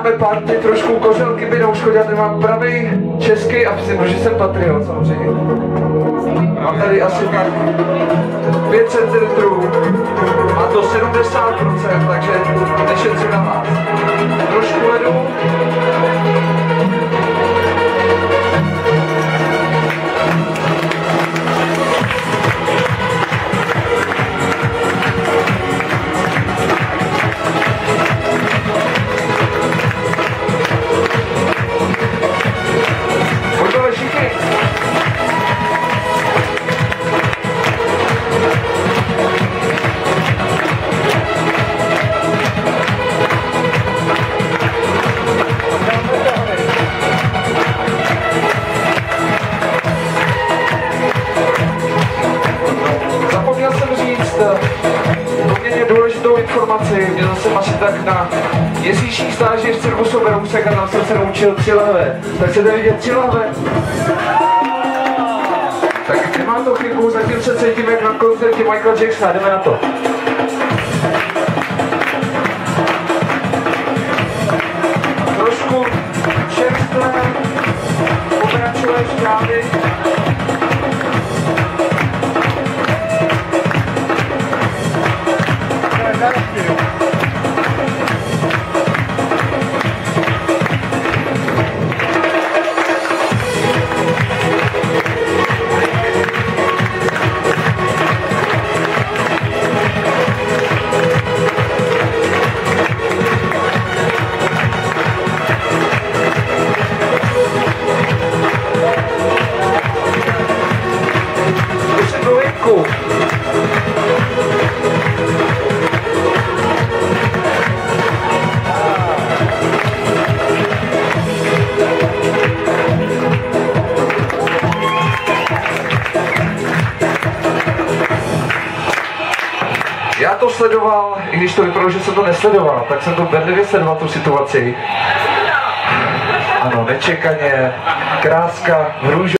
máme party, trošku kořelky by neuškodila, tady mám pravý český a že jsem patriot samozřejmě. Mám tady asi tak 5 centilitrů, má to 70%, takže nešetřím na vás. Trošku ledu. Důležitou informaci, měl jsem asi tak na měsíční stáži v cirkusu Berousek a tam jsem se naučil 3 lahve. Tak chcete vidět 3 lahve? Tak nemá to chybu, zatím se cítím jak na koncertě Michaela Jacksona, jdeme na to. Trošku čerstvé, pokračuje šťávy. Já to sledoval, i když to vypadalo, že jsem to nesledoval, tak jsem to bedlivě sledoval tu situaci. Ano, nečekaně, kráska v růži.